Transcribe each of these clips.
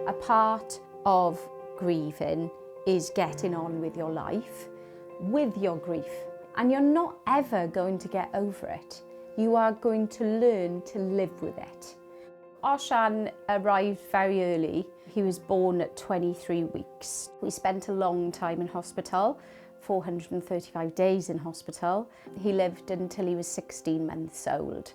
A part of grieving is getting on with your life, with your grief. And you're not ever going to get over it. You are going to learn to live with it. Osian arrived very early. He was born at 23 weeks. We spent a long time in hospital, 435 days in hospital. He lived until he was 16 months old.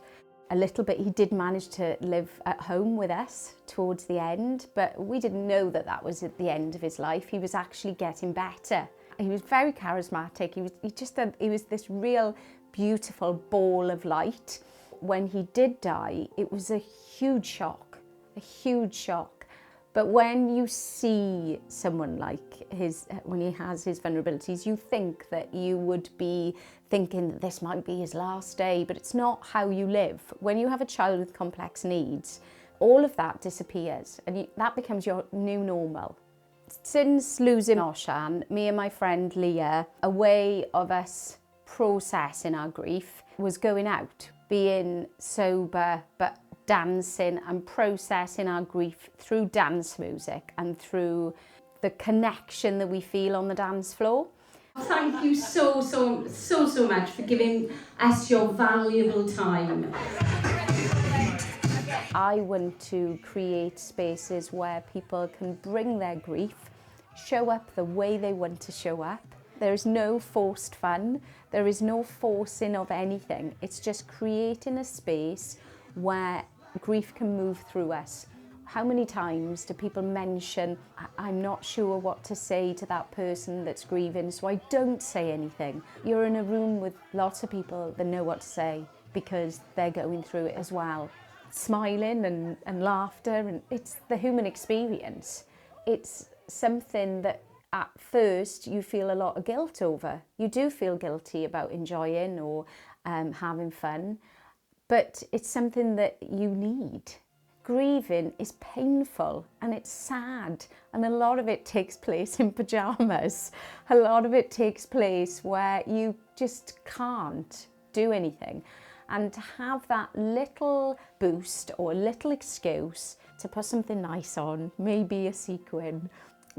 A little bit, he did manage to live at home with us towards the end, but we didn't know that that was at the end of his life. He was actually getting better. He was very charismatic. He was this real beautiful ball of light. When he did die, it was a huge shock, a huge shock. But when you see someone like when he has his vulnerabilities, you think that you would be thinking that this might be his last day, but it's not how you live. When you have a child with complex needs, all of that disappears and that becomes your new normal. Since losing Osian, me and my friend Leah, a way of us processing our grief was going out, being sober, but dancing and processing our grief through dance music and through the connection that we feel on the dance floor. Thank you so much for giving us your valuable time. I want to create spaces where people can bring their grief, show up the way they want to show up. There is no forced fun, there is no forcing of anything. It's just creating a space where grief can move through us. How many times do people mention, I'm not sure what to say to that person that's grieving, so I don't say anything. You're in a room with lots of people that know what to say because they're going through it as well. Smiling and laughter, and it's the human experience. It's something that at first you feel a lot of guilt over. You do feel guilty about enjoying or having fun, but it's something that you need. Grieving is painful and it's sad, and a lot of it takes place in pyjamas. A lot of it takes place where you just can't do anything. And to have that little boost or little excuse to put something nice on, maybe a sequin,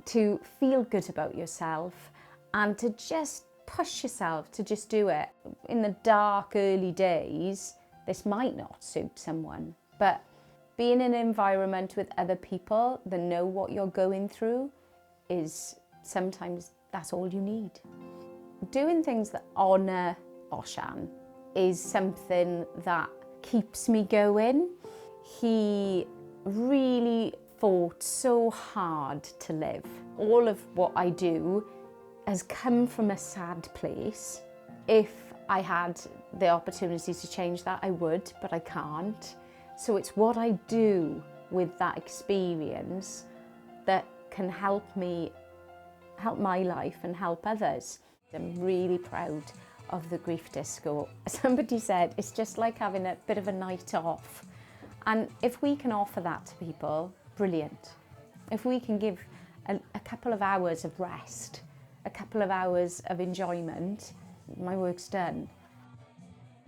to feel good about yourself and to just push yourself to just do it. In the dark early days, this might not suit someone, but being in an environment with other people that know what you're going through is sometimes that's all you need. Doing things that honour Osian is something that keeps me going. He really fought so hard to live. All of what I do has come from a sad place. If I had the opportunity to change that, I would, but I can't. So it's what I do with that experience that can help me, help my life and help others. I'm really proud of the grief disco. Somebody said it's just like having a bit of a night off. And if we can offer that to people, brilliant. If we can give a couple of hours of rest, a couple of hours of enjoyment, my work's done.